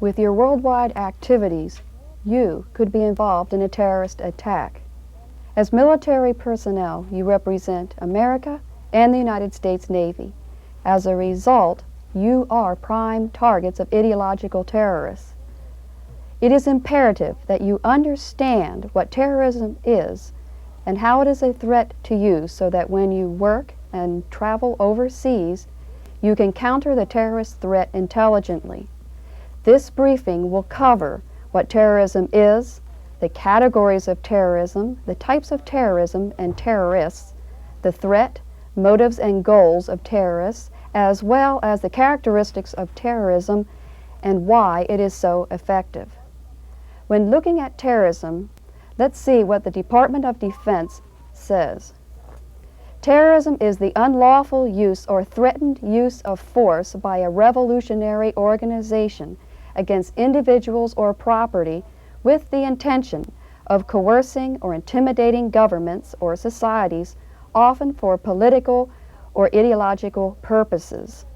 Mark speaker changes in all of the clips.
Speaker 1: With your worldwide activities, you could be involved in a terrorist attack. As military personnel, you represent America and the United States Navy. As a result, you are prime targets of ideological terrorists. It is imperative that you understand what terrorism is and how it is a threat to you so that when you work and travel overseas, you can counter the terrorist threat intelligently. This briefing will cover what terrorism is, the categories of terrorism, the types of terrorism and terrorists, the threat, motives, and goals of terrorists, as well as the characteristics of terrorism and why it is so effective. When looking at terrorism, let's see what the Department of Defense says. Terrorism is the unlawful use or threatened use of force by a revolutionary organization against individuals or property with the intention of coercing or intimidating governments or societies, often for political or ideological purposes.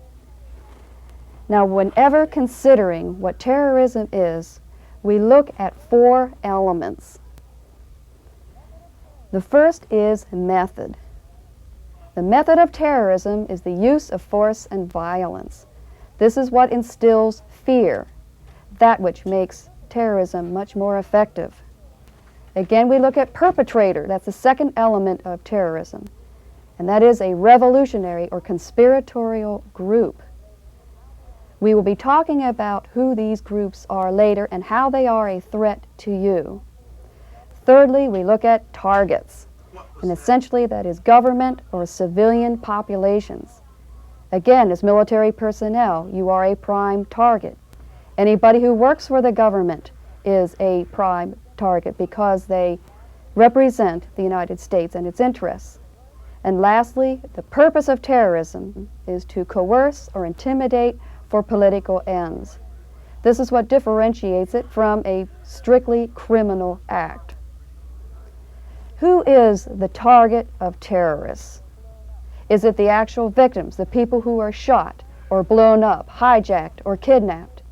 Speaker 1: Now, whenever considering what terrorism is, we look at four elements. The first is method. The method of terrorism is the use of force and violence. This is what instills fear, that which makes terrorism much more effective. Again, we look at perpetrator. That's the second element of terrorism, and that is a revolutionary or conspiratorial group. We will be talking about who these groups are later and how they are a threat to you. Thirdly, we look at targets, and essentially that is government or civilian populations. Again, as military personnel, you are a prime target. Anybody who works for the government is a prime target because they represent the United States and its interests. And lastly, the purpose of terrorism is to coerce or intimidate for political ends. This is what differentiates it from a strictly criminal act. Who is the target of terrorists? Is it the actual victims, the people who are shot or blown up, hijacked or kidnapped?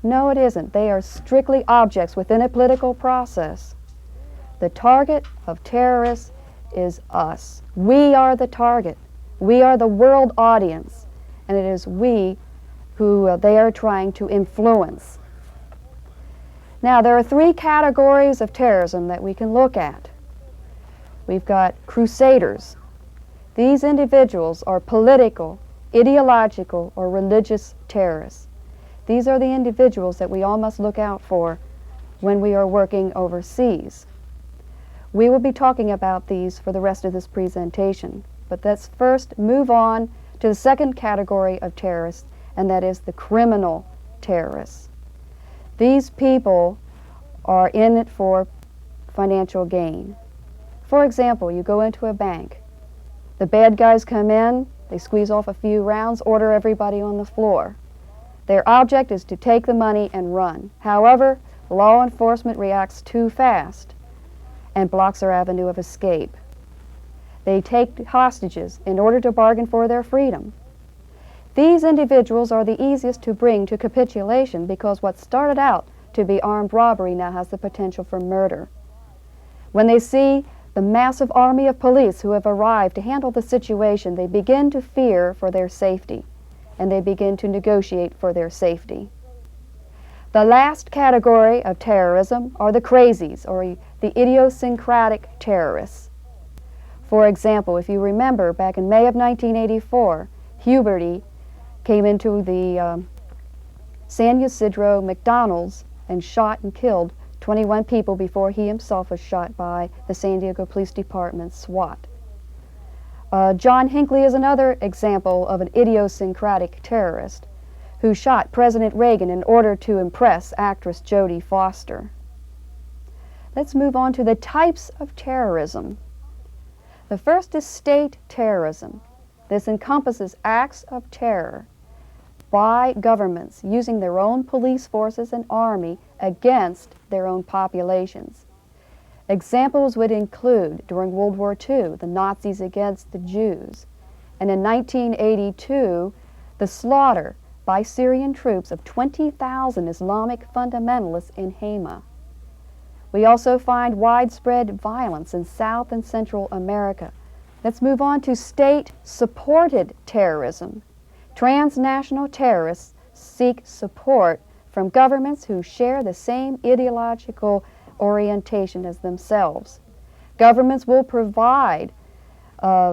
Speaker 1: No, it isn't. They are strictly objects within a political process. The target of terrorists is us. We are the target. We are the world audience, and it is we who they are trying to influence. Now, there are three categories of terrorism that we can look at. We've got crusaders. These individuals are political, ideological, or religious terrorists. These are the individuals that we all must look out for when we are working overseas. We will be talking about these for the rest of this presentation, but let's first move on to the second category of terrorists, and that is the criminal terrorists. These people are in it for financial gain. For example, you go into a bank. The bad guys come in, they squeeze off a few rounds, order everybody on the floor. Their object is to take the money and run. However, law enforcement reacts too fast and blocks their avenue of escape. They take hostages in order to bargain for their freedom. These individuals are the easiest to bring to capitulation because what started out to be armed robbery now has the potential for murder. When they see the massive army of police who have arrived to handle the situation, they begin to fear for their safety, and they begin to negotiate for their safety. The last category of terrorism are the crazies, or the idiosyncratic terrorists. For example, if you remember, back in May of 1984, Huberty came into the San Ysidro McDonald's and shot and killed 21 people before he himself was shot by the San Diego Police Department SWAT. John Hinckley is another example of an idiosyncratic terrorist who shot President Reagan in order to impress actress Jodie Foster. Let's move on to the types of terrorism. The first is state terrorism. This encompasses acts of terror by governments using their own police forces and army against their own populations. Examples would include, during World War II, the Nazis against the Jews, and in 1982, the slaughter by Syrian troops of 20,000 Islamic fundamentalists in Hama. We also find widespread violence in South and Central America. Let's move on to state-supported terrorism. Transnational terrorists seek support from governments who share the same ideological orientation as themselves. Governments will provide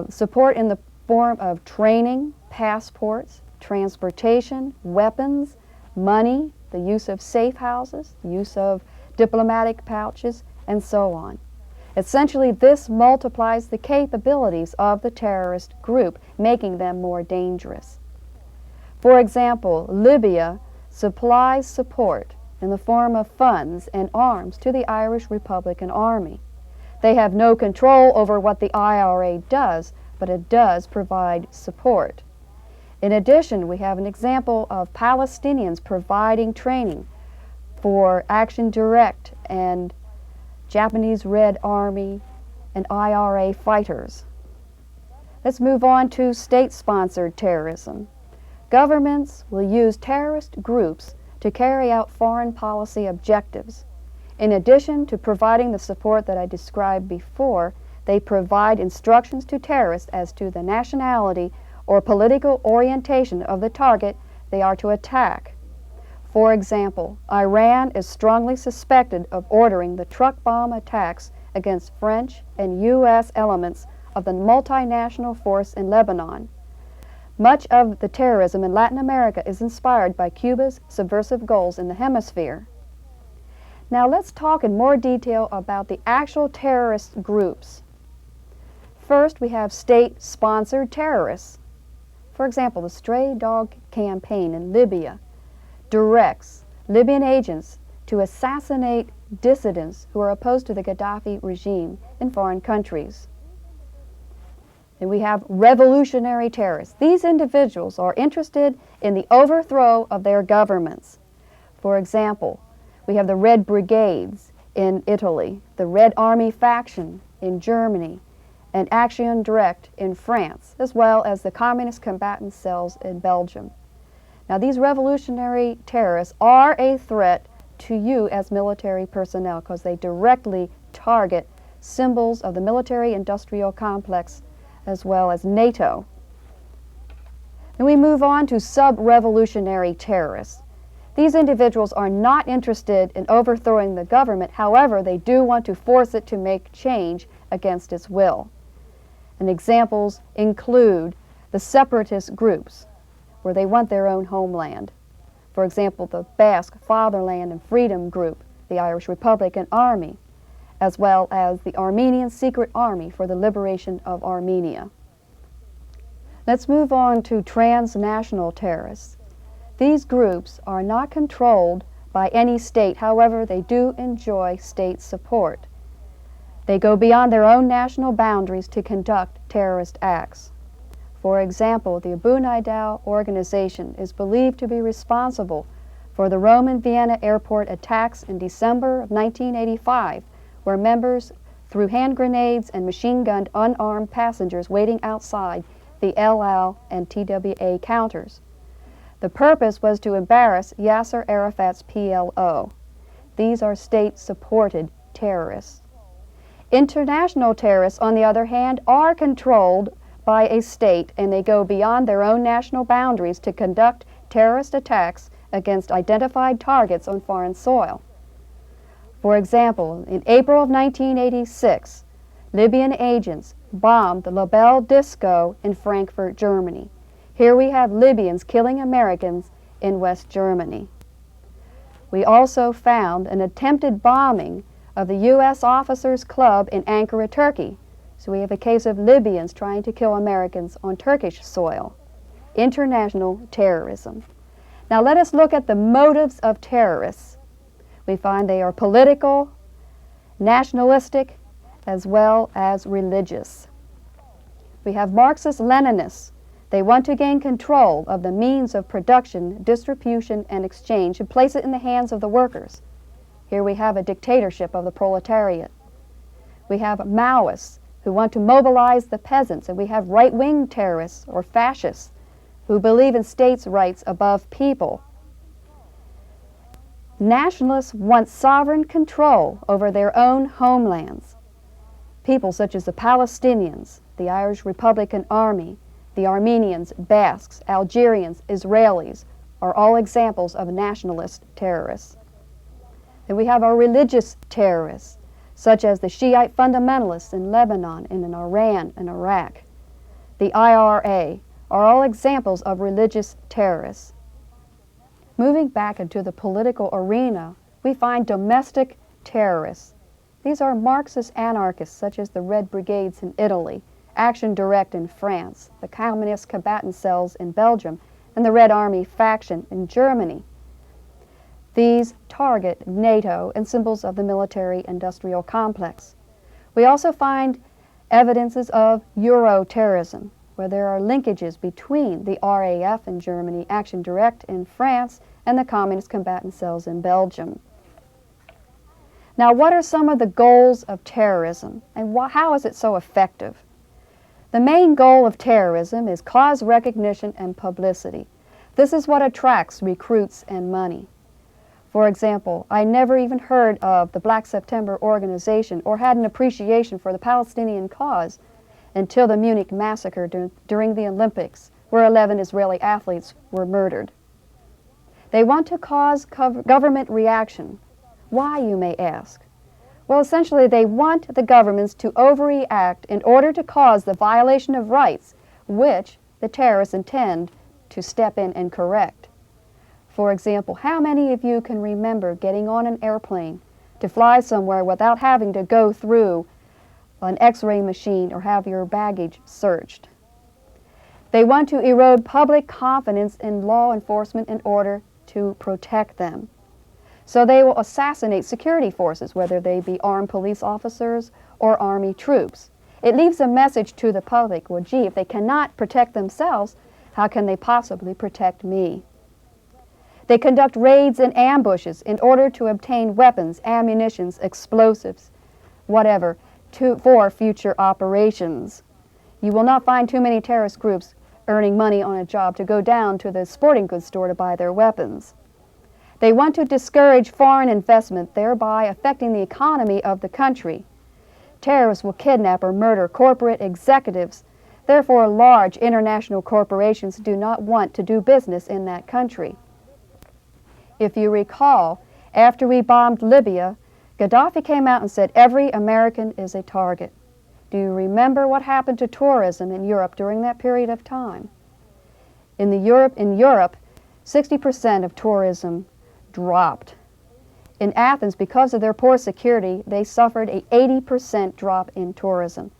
Speaker 1: support in the form of training, passports, transportation, weapons, money, the use of safe houses, the use of diplomatic pouches, and so on. Essentially, this multiplies the capabilities of the terrorist group, making them more dangerous. For example, Libya supplies support in the form of funds and arms to the Irish Republican Army. They have no control over what the IRA does, but it does provide support. In addition, we have an example of Palestinians providing training for Action Direct and Japanese Red Army and IRA fighters. Let's move on to state-sponsored terrorism. Governments will use terrorist groups to carry out foreign policy objectives. In addition to providing the support that I described before, they provide instructions to terrorists as to the nationality or political orientation of the target they are to attack. For example, Iran is strongly suspected of ordering the truck bomb attacks against French and U.S. elements of the multinational force in Lebanon. Much of the terrorism in Latin America is inspired by Cuba's subversive goals in the hemisphere. Now let's talk in more detail about the actual terrorist groups. First, we have state-sponsored terrorists. For example, the Stray Dog Campaign in Libya directs Libyan agents to assassinate dissidents who are opposed to the Gaddafi regime in foreign countries. And we have revolutionary terrorists. These individuals are interested in the overthrow of their governments. For example, we have the Red Brigades in Italy, the Red Army faction in Germany, and Action Direct in France, as well as the Communist combatant cells in Belgium. Now, these revolutionary terrorists are a threat to you as military personnel because they directly target symbols of the military-industrial complex as well as NATO. Then we move on to sub-revolutionary terrorists. These individuals are not interested in overthrowing the government. However, they do want to force it to make change against its will. And examples include the separatist groups, where they want their own homeland. For example, the Basque Fatherland and Freedom Group, the Irish Republican Army, as well as the Armenian Secret Army for the liberation of Armenia. Let's move on to transnational terrorists. These groups are not controlled by any state. However, they do enjoy state support. They go beyond their own national boundaries to conduct terrorist acts. For example, the Abu Nidal organization is believed to be responsible for the Rome and Vienna airport attacks in December of 1985, where members threw hand grenades and machine-gunned unarmed passengers waiting outside the El Al and TWA counters. The purpose was to embarrass Yasser Arafat's PLO. These are state-supported terrorists. International terrorists, on the other hand, are controlled by a state, and they go beyond their own national boundaries to conduct terrorist attacks against identified targets on foreign soil. For example, in April of 1986, Libyan agents bombed the La Belle Disco in Frankfurt, Germany. Here we have Libyans killing Americans in West Germany. We also found an attempted bombing of the U.S. Officers Club in Ankara, Turkey. So we have a case of Libyans trying to kill Americans on Turkish soil. International terrorism. Now let us look at the motives of terrorists. We find they are political, nationalistic, as well as religious. We have Marxist-Leninists. They want to gain control of the means of production, distribution, and exchange and place it in the hands of the workers. Here we have a dictatorship of the proletariat. We have Maoists who want to mobilize the peasants, and we have right-wing terrorists or fascists who believe in states' rights above people. Nationalists want sovereign control over their own homelands. People such as the Palestinians, the Irish Republican Army, the Armenians, Basques, Algerians, Israelis are all examples of nationalist terrorists. Then we have our religious terrorists, such as the Shiite fundamentalists in Lebanon and in Iran and Iraq. The IRA are all examples of religious terrorists. Moving back into the political arena, we find domestic terrorists. These are Marxist anarchists such as the Red Brigades in Italy, Action Direct in France, the Communist combatant cells in Belgium, and the Red Army faction in Germany. These target NATO and symbols of the military-industrial complex. We also find evidences of Euro-terrorism, where there are linkages between the RAF in Germany, Action Direct in France, and the Communist combatant cells in Belgium. Now, what are some of the goals of terrorism, and how is it so effective? The main goal of terrorism is cause recognition and publicity. This is what attracts recruits and money. For example, I never even heard of the Black September organization or had an appreciation for the Palestinian cause until the Munich massacre during the Olympics, where 11 Israeli athletes were murdered. They want to cause government reaction. Why, you may ask? Well, essentially, they want the governments to overreact in order to cause the violation of rights, which the terrorists intend to step in and correct. For example, how many of you can remember getting on an airplane to fly somewhere without having to go through an X-ray machine or have your baggage searched? They want to erode public confidence in law enforcement in order to protect them. So they will assassinate security forces, whether they be armed police officers or army troops. It leaves a message to the public, well, gee, if they cannot protect themselves, how can they possibly protect me? They conduct raids and ambushes in order to obtain weapons, ammunition, explosives, whatever, for future operations. You will not find too many terrorist groups earning money on a job to go down to the sporting goods store to buy their weapons. They want to discourage foreign investment, thereby affecting the economy of the country. Terrorists will kidnap or murder corporate executives. Therefore, large international corporations do not want to do business in that country. If you recall, after we bombed Libya, Gaddafi came out and said every American is a target. Do you remember what happened to tourism in Europe during that period of time? In Europe, 60% of tourism dropped. In Athens, because of their poor security, they suffered an 80% drop in tourism,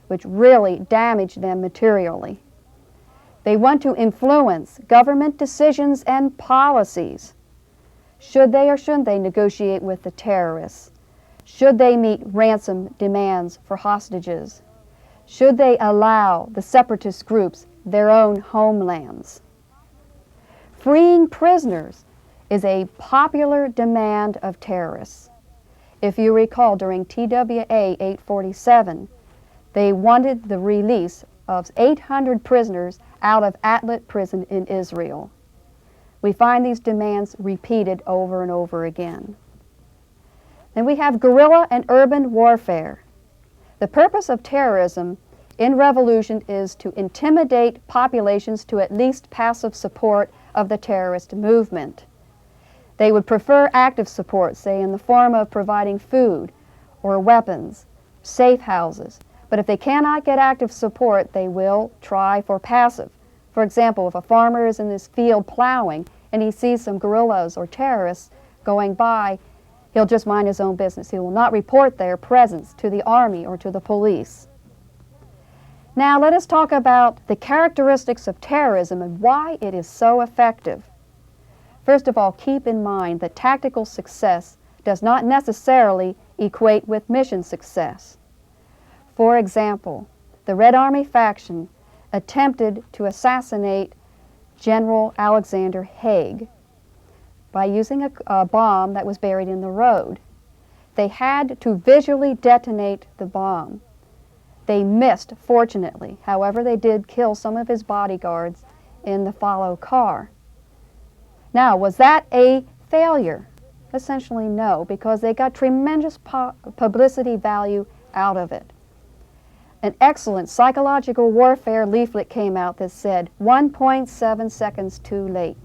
Speaker 1: which really damaged them materially. They want to influence government decisions and policies. Should they or shouldn't they negotiate with the terrorists? Should they meet ransom demands for hostages? Should they allow the separatist groups their own homelands? Freeing prisoners is a popular demand of terrorists. If you recall, during TWA 847, they wanted the release of 800 prisoners out of Atlit prison in Israel. We find these demands repeated over and over again. Then we have guerrilla and urban warfare. The purpose of terrorism in revolution is to intimidate populations to at least passive support of the terrorist movement. They would prefer active support, say in the form of providing food or weapons, safe houses. But if they cannot get active support, they will try for passive. For example, if a farmer is in this field plowing and he sees some guerrillas or terrorists going by, he'll just mind his own business. He will not report their presence to the army or to the police. Now let us talk about the characteristics of terrorism and why it is so effective. First of all, keep in mind that tactical success does not necessarily equate with mission success. For example, the Red Army faction attempted to assassinate General Alexander Haig by using a bomb that was buried in the road. They had to visually detonate the bomb. They missed, fortunately. However, they did kill some of his bodyguards in the follow car. Now, was that a failure? Essentially no, because they got tremendous publicity value out of it. An excellent psychological warfare leaflet came out that said 1.7 seconds too late.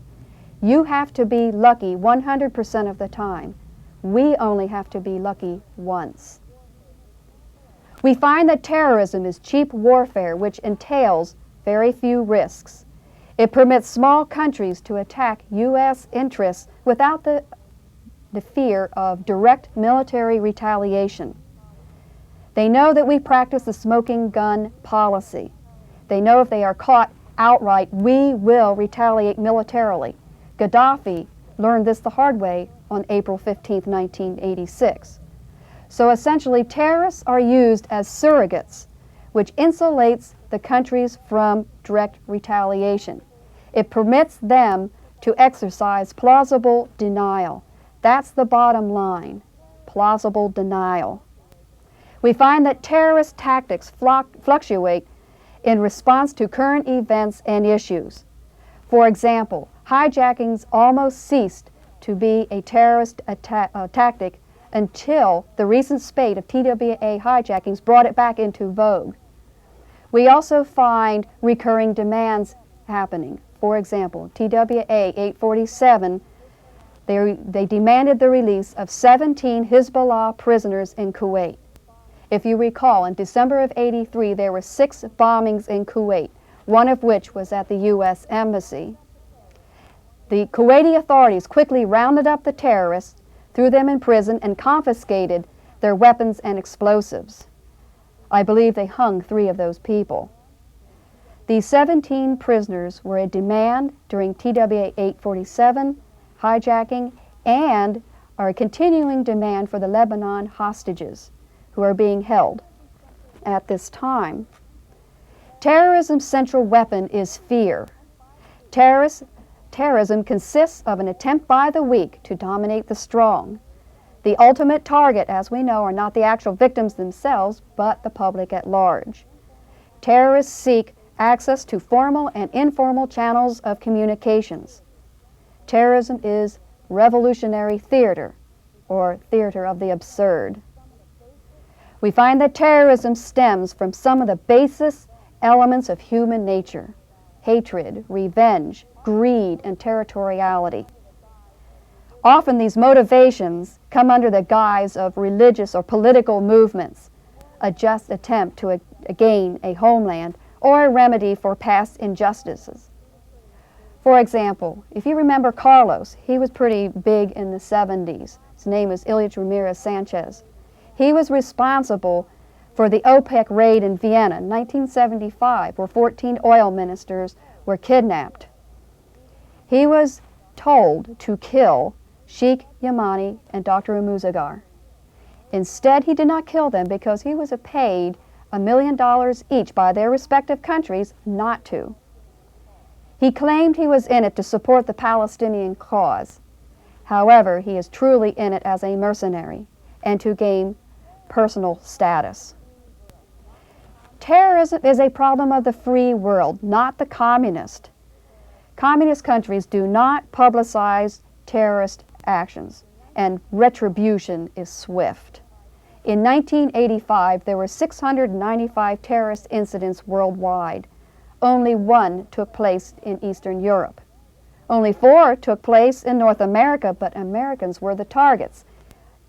Speaker 1: You have to be lucky 100% of the time. We only have to be lucky once. We find that terrorism is cheap warfare which entails very few risks. It permits small countries to attack U.S. interests without the fear of direct military retaliation. They know that we practice the smoking gun policy. They know if they are caught outright, we will retaliate militarily. Gaddafi learned this the hard way on April 15, 1986. So essentially, terrorists are used as surrogates, which insulates the countries from direct retaliation. It permits them to exercise plausible denial. That's the bottom line, plausible denial. We find that terrorist tactics fluctuate in response to current events and issues. For example, hijackings almost ceased to be a terrorist tactic until the recent spate of TWA hijackings brought it back into vogue. We also find recurring demands happening. For example, TWA 847, they demanded the release of 17 Hezbollah prisoners in Kuwait. If you recall, in December of '83, there were 6 bombings in Kuwait, one of which was at the U.S. Embassy. The Kuwaiti authorities quickly rounded up the terrorists, threw them in prison, and confiscated their weapons and explosives. I believe they hung 3 of those people. These 17 prisoners were a demand during TWA 847 hijacking and are a continuing demand for the Lebanon hostages who are being held at this time. Terrorism's central weapon is fear. Terrorism consists of an attempt by the weak to dominate the strong. The ultimate target, as we know, are not the actual victims themselves, but the public at large. Terrorists seek access to formal and informal channels of communications. Terrorism is revolutionary theater, or theater of the absurd. We find that terrorism stems from some of the basis elements of human nature: hatred, revenge, greed, and territoriality. Often these motivations come under the guise of religious or political movements, a just attempt to gain a homeland or a remedy for past injustices. For example, if you remember Carlos, he was pretty big in the 70s. His name is Ilyich Ramirez Sanchez. He was responsible for the OPEC raid in Vienna in 1975, where 14 oil ministers were kidnapped. He was told to kill Sheikh Yamani and Dr. Umuzagar. Instead, he did not kill them because he was paid $1 million each by their respective countries not to. He claimed he was in it to support the Palestinian cause. However, he is truly in it as a mercenary and to gain personal status. Terrorism is a problem of the free world, not the communist. Communist countries do not publicize terrorist actions, and retribution is swift. In 1985, there were 695 terrorist incidents worldwide. Only 1 took place in Eastern Europe. Only 4 took place in North America, but Americans were the targets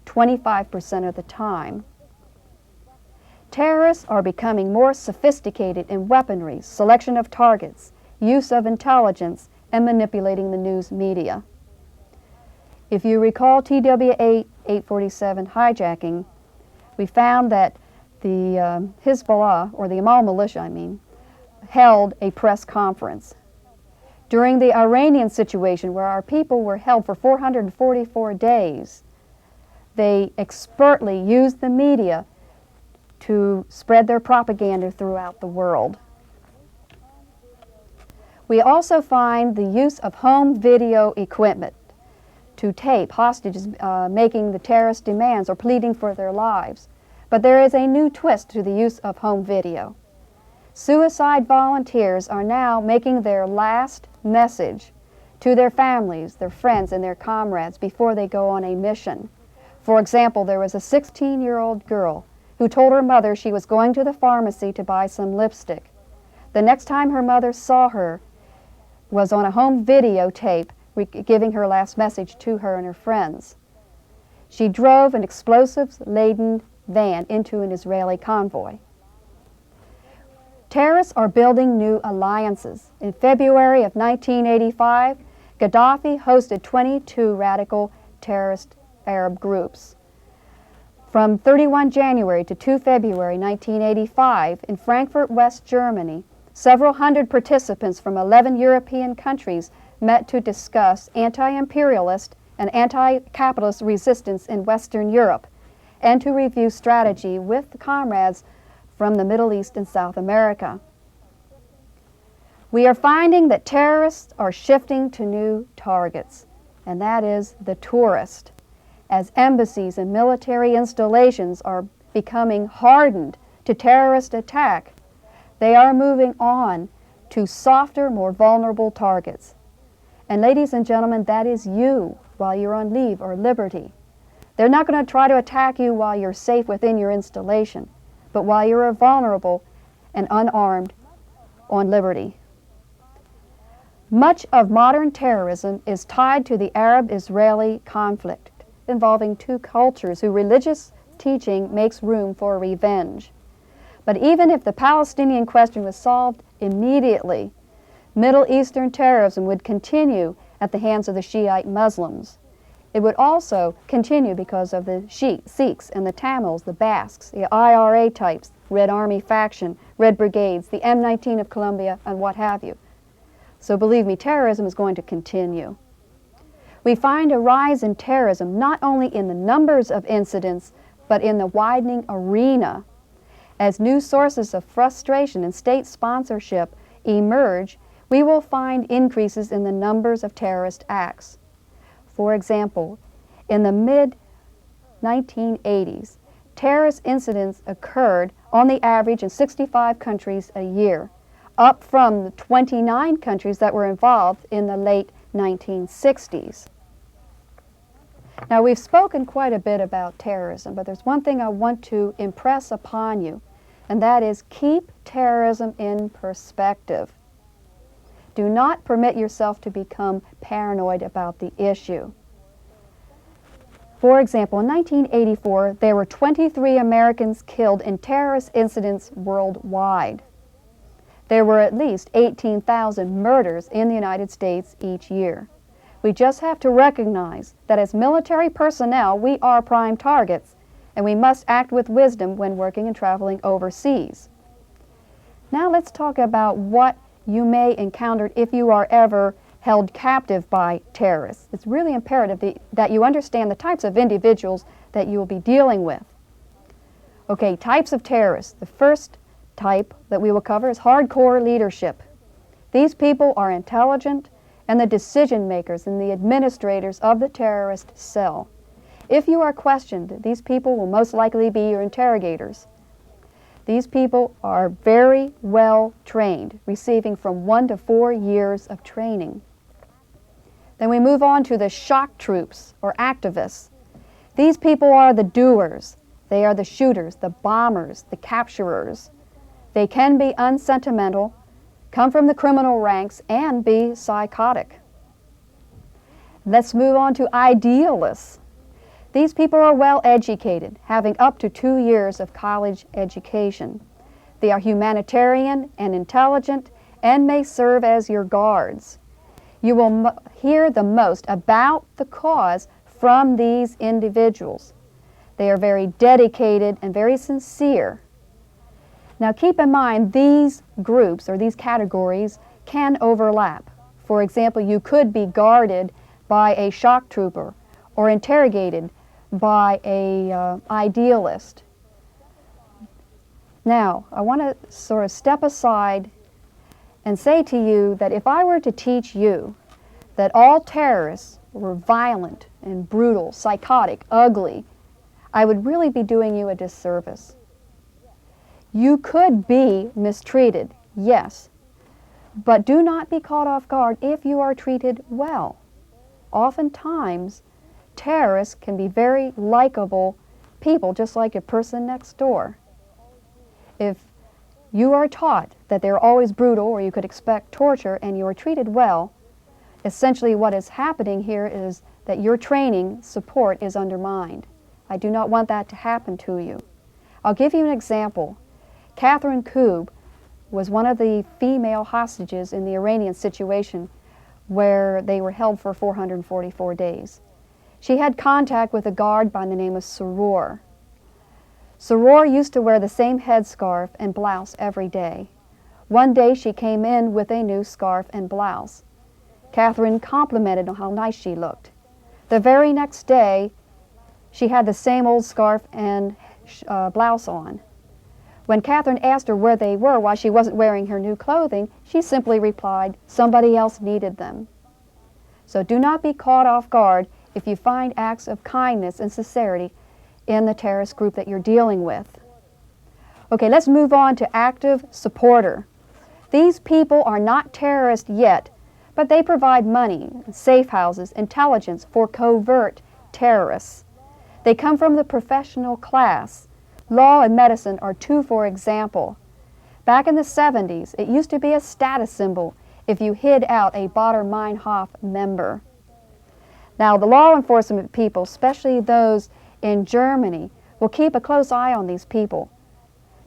Speaker 1: 25% of the time. Terrorists are becoming more sophisticated in weaponry, selection of targets, use of intelligence, and manipulating the news media. If you recall TWA 847 hijacking, we found that the Hezbollah, or the Amal militia, held a press conference. During the Iranian situation, where our people were held for 444 days, they expertly used the media to spread their propaganda throughout the world. We also find the use of home video equipment to tape hostages making the terrorist demands or pleading for their lives. But there is a new twist to the use of home video. Suicide volunteers are now making their last message to their families, their friends, and their comrades before they go on a mission. For example, there was a 16-year-old girl who told her mother she was going to the pharmacy to buy some lipstick. The next time her mother saw her was on a home videotape giving her last message to her and her friends. She drove an explosives-laden van into an Israeli convoy. Terrorists are building new alliances. In February of 1985, Gaddafi hosted 22 radical terrorist Arab groups. From 31 January to 2 February 1985, in Frankfurt, West Germany, several hundred participants from 11 European countries met to discuss anti-imperialist and anti-capitalist resistance in Western Europe and to review strategy with comrades from the Middle East and South America. We are finding that terrorists are shifting to new targets, and that is the tourist. As embassies and military installations are becoming hardened to terrorist attack, they are moving on to softer, more vulnerable targets. And ladies and gentlemen, that is you while you're on leave or liberty. They're not going to try to attack you while you're safe within your installation, but while you're vulnerable and unarmed on liberty. Much of modern terrorism is tied to the Arab-Israeli conflict involving two cultures whose religious teaching makes room for revenge. But even if the Palestinian question was solved immediately, Middle Eastern terrorism would continue at the hands of the Shiite Muslims. It would also continue because of the Sikhs and the Tamils, the Basques, the IRA types, Red Army faction, Red Brigades, the M19 of Colombia, and what have you. So believe me, terrorism is going to continue. We find a rise in terrorism not only in the numbers of incidents, but in the widening arena. As new sources of frustration and state sponsorship emerge, we will find increases in the numbers of terrorist acts. For example, in the mid-1980s, terrorist incidents occurred on the average in 65 countries a year, up from the 29 countries that were involved in the late 1960s. Now, we've spoken quite a bit about terrorism, but there's one thing I want to impress upon you, and that is keep terrorism in perspective. Do not permit yourself to become paranoid about the issue. For example, in 1984, there were 23 Americans killed in terrorist incidents worldwide. There were at least 18,000 murders in the United States each year. We just have to recognize that as military personnel, we are prime targets, and we must act with wisdom when working and traveling overseas. Now let's talk about what you may encounter if you are ever held captive by terrorists. It's really imperative that you understand the types of individuals that you will be dealing with. Okay, types of terrorists. The first type that we will cover is hardcore leadership. These people are intelligent and the decision makers and the administrators of the terrorist cell. If you are questioned, these people will most likely be your interrogators. These people are very well trained, receiving from 1 to 4 years of training. Then we move on to the shock troops or activists. These people are the doers. They are the shooters, the bombers, the capturers. They can be unsentimental, come from the criminal ranks, and be psychotic. Let's move on to idealists. These people are well educated, having up to 2 years of college education. They are humanitarian and intelligent and may serve as your guards. You will hear the most about the cause from these individuals. They are very dedicated and very sincere. Now keep in mind, these groups or these categories can overlap. For example, you could be guarded by a shock trooper or interrogated by a idealist. Now, I want to sort of step aside and say to you that if I were to teach you that all terrorists were violent and brutal, psychotic, ugly, I would really be doing you a disservice. You could be mistreated, yes, but do not be caught off guard if you are treated well. Oftentimes, terrorists can be very likable people, just like a person next door. If you are taught that they're always brutal or you could expect torture and you are treated well, essentially what is happening here is that your training support is undermined. I do not want that to happen to you. I'll give you an example. Catherine Koob was one of the female hostages in the Iranian situation where they were held for 444 days. She had contact with a guard by the name of Saror. Saror used to wear the same headscarf and blouse every day. One day she came in with a new scarf and blouse. Catherine complimented on how nice she looked. The very next day, she had the same old scarf and blouse on. When Catherine asked her where they were, why she wasn't wearing her new clothing, she simply replied, somebody else needed them. So do not be caught off guard if you find acts of kindness and sincerity in the terrorist group that you're dealing with. Okay, let's move on to active supporter. These people are not terrorists yet, but they provide money, safe houses, intelligence for covert terrorists. They come from the professional class. Law and medicine are two, for example. Back in the 70s, it used to be a status symbol if you hid out a Baader-Meinhof member. Now, the law enforcement people, especially those in Germany, will keep a close eye on these people,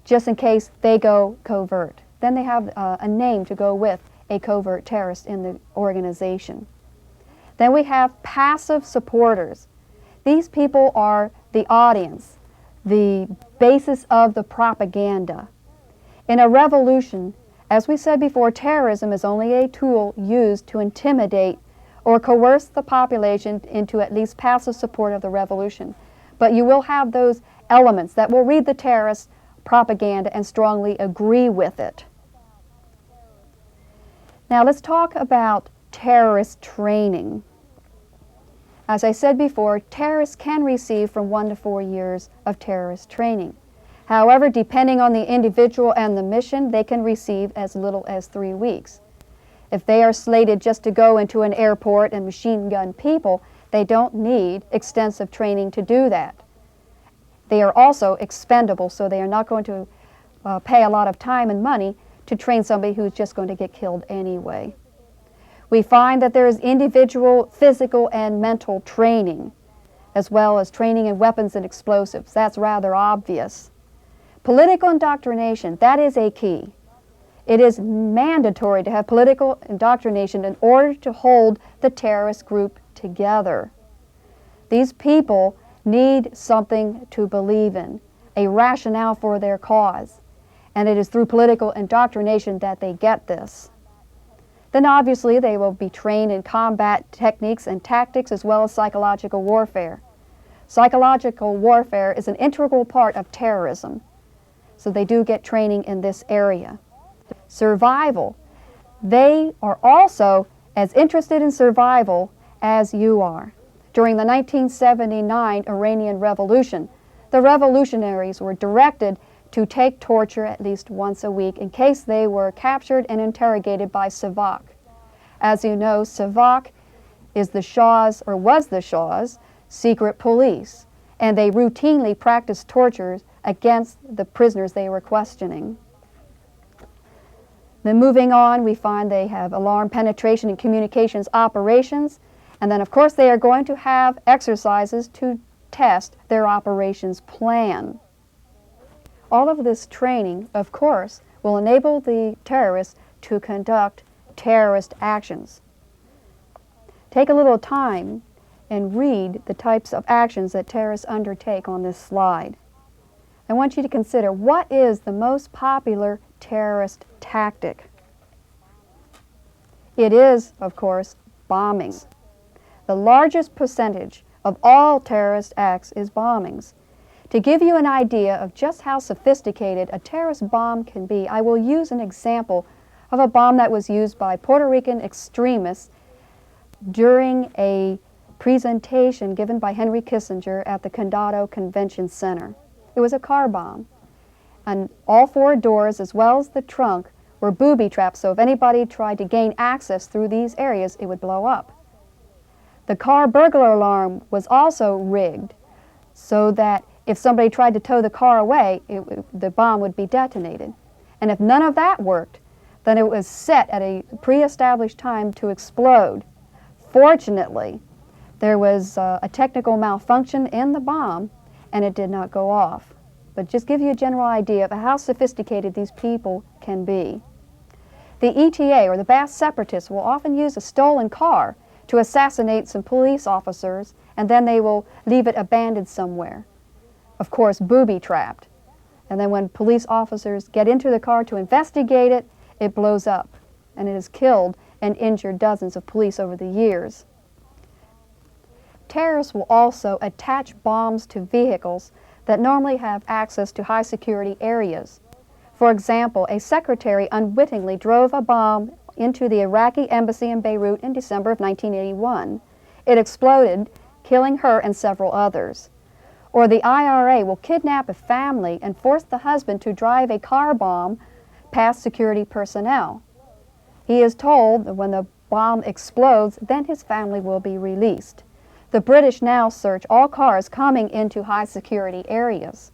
Speaker 1: just in case they go covert. Then they have a name to go with a covert terrorist in the organization. Then we have passive supporters. These people are the audience, the basis of the propaganda. In a revolution, as we said before, terrorism is only a tool used to intimidate or coerce the population into at least passive support of the revolution. But you will have those elements that will read the terrorist propaganda and strongly agree with it. Now let's talk about terrorist training. As I said before, terrorists can receive from 1 to 4 years of terrorist training. However, depending on the individual and the mission, they can receive as little as 3 weeks. If they are slated just to go into an airport and machine gun people, they don't need extensive training to do that. They are also expendable, so they are not going to pay a lot of time and money to train somebody who's just going to get killed anyway. We find that there is individual physical and mental training, as well as training in weapons and explosives. That's rather obvious. Political indoctrination, that is a key. It is mandatory to have political indoctrination in order to hold the terrorist group together. These people need something to believe in, a rationale for their cause, and it is through political indoctrination that they get this. Then obviously they will be trained in combat techniques and tactics as well as psychological warfare. Psychological warfare is an integral part of terrorism, so they do get training in this area. Survival. They are also as interested in survival as you are. During the 1979 Iranian Revolution, the revolutionaries were directed to take torture at least once a week in case they were captured and interrogated by Savak. As you know, Savak is the Shah's, or was the Shah's, secret police, and they routinely practiced tortures against the prisoners they were questioning. Then moving on, we find they have alarm penetration and communications operations, and then of course they are going to have exercises to test their operations plan. All of this training, of course, will enable the terrorists to conduct terrorist actions. Take a little time and read the types of actions that terrorists undertake on this slide. I want you to consider, what is the most popular terrorist tactic? It is, of course, bombings. The largest percentage of all terrorist acts is bombings. To give you an idea of just how sophisticated a terrorist bomb can be, I will use an example of a bomb that was used by Puerto Rican extremists during a presentation given by Henry Kissinger at the Condado Convention Center. It was a car bomb. and all four doors as well as the trunk were booby traps, so if anybody tried to gain access through these areas, it would blow up. The car burglar alarm was also rigged so that if somebody tried to tow the car away, the bomb would be detonated. And if none of that worked, then it was set at a pre-established time to explode. Fortunately, there was a technical malfunction in the bomb, and it did not go off. But just give you a general idea of how sophisticated these people can be. The ETA, or the Basque separatists, will often use a stolen car to assassinate some police officers, and then they will leave it abandoned somewhere. Of course, booby-trapped. And then when police officers get into the car to investigate it, it blows up, and it has killed and injured dozens of police over the years. Terrorists will also attach bombs to vehicles that normally have access to high security areas. For example, a secretary unwittingly drove a bomb into the Iraqi embassy in Beirut in December of 1981. It exploded, killing her and several others. Or the IRA will kidnap a family and force the husband to drive a car bomb past security personnel. He is told that when the bomb explodes, then his family will be released. The British now search all cars coming into high security areas.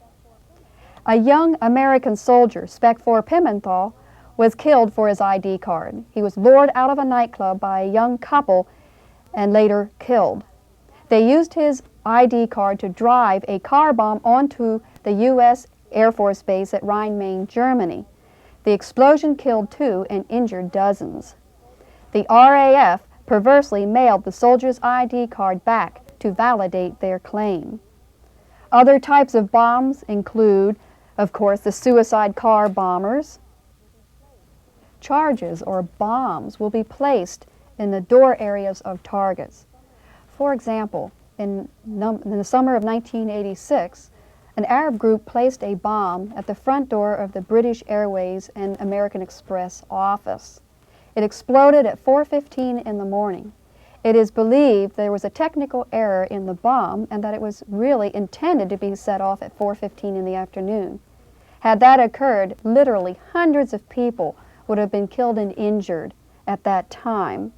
Speaker 1: A young American soldier, Spec 4 Pimenthal, was killed for his ID card. He was lured out of a nightclub by a young couple and later killed. They used his ID card to drive a car bomb onto the U.S. Air Force Base at Rhein-Main, Germany. The explosion killed 2 and injured dozens. The RAF perversely mailed the soldier's ID card back to validate their claim. Other types of bombs include, of course, the suicide car bombers. Charges or bombs will be placed in the door areas of targets. For example, in the summer of 1986, an Arab group placed a bomb at the front door of the British Airways and American Express office. It exploded at 4:15 in the morning. It is believed there was a technical error in the bomb and that it was really intended to be set off at 4:15 in the afternoon. Had that occurred, literally hundreds of people would have been killed and injured at that time.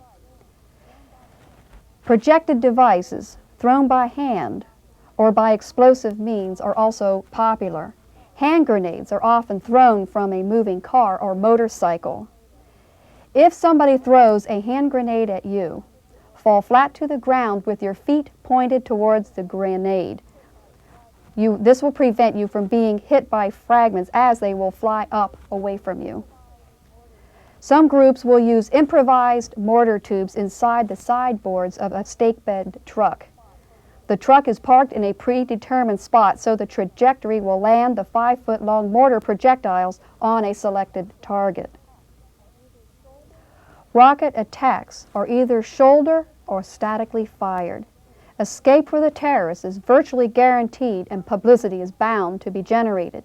Speaker 1: Projected devices thrown by hand or by explosive means are also popular. Hand grenades are often thrown from a moving car or motorcycle. If somebody throws a hand grenade at you, fall flat to the ground with your feet pointed towards the grenade. This will prevent you from being hit by fragments as they will fly up away from you. Some groups will use improvised mortar tubes inside the sideboards of a stake bed truck. The truck is parked in a predetermined spot so the trajectory will land the 5-foot-long mortar projectiles on a selected target. Rocket attacks are either shoulder or statically fired. Escape for the terrorists is virtually guaranteed and publicity is bound to be generated.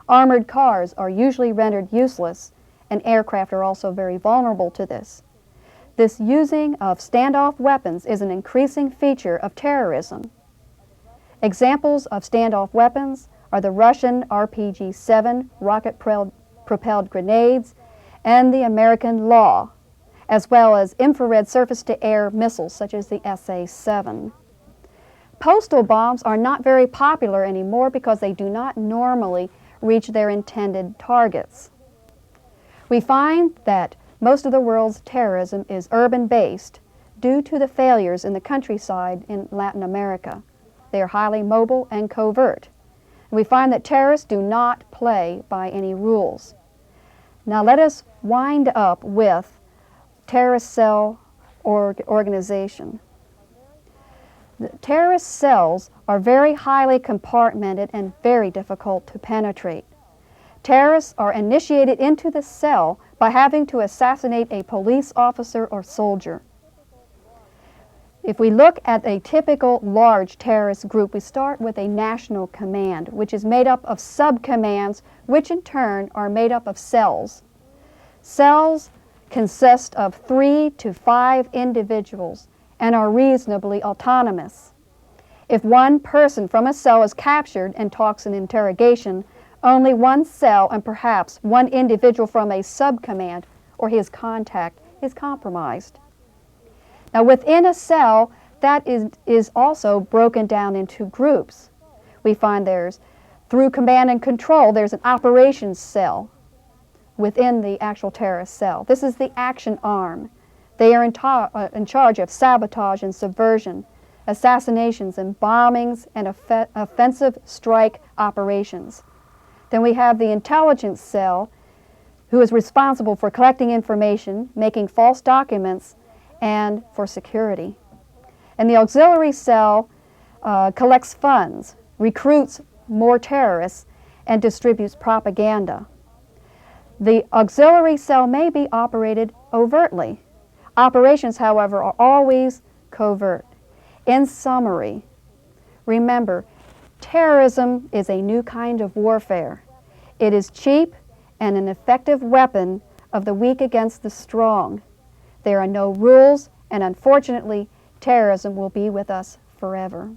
Speaker 1: Armored cars are usually rendered useless, and aircraft are also very vulnerable to this. This using of standoff weapons is an increasing feature of terrorism. Examples of standoff weapons are the Russian RPG-7 rocket-propelled grenades and the American Law, as well as infrared surface-to-air missiles such as the SA-7. Postal bombs are not very popular anymore because they do not normally reach their intended targets. We find that most of the world's terrorism is urban-based due to the failures in the countryside in Latin America. They are highly mobile and covert. We find that terrorists do not play by any rules. Now let us wind up with terrorist cell organization. The terrorist cells are very highly compartmented and very difficult to penetrate. Terrorists are initiated into the cell by having to assassinate a police officer or soldier. If we look at a typical large terrorist group, we start with a national command, which is made up of sub-commands, which in turn are made up of cells. Cells consist of 3 to 5 individuals and are reasonably autonomous. If one person from a cell is captured and talks in interrogation, Only one cell and perhaps one individual from a subcommand or his contact is compromised. Now within a cell, that is also broken down into groups. We find through command and control, there's an operations cell within the actual terrorist cell. This is the action arm. They are in charge of sabotage and subversion, assassinations and bombings, and offensive strike operations. Then we have the intelligence cell, who is responsible for collecting information, making false documents, and for security. And the auxiliary cell collects funds, recruits more terrorists, and distributes propaganda. The auxiliary cell may be operated overtly. Operations, however, are always covert. In summary, remember, terrorism is a new kind of warfare. It is cheap and an effective weapon of the weak against the strong. There are no rules, and unfortunately, terrorism will be with us forever.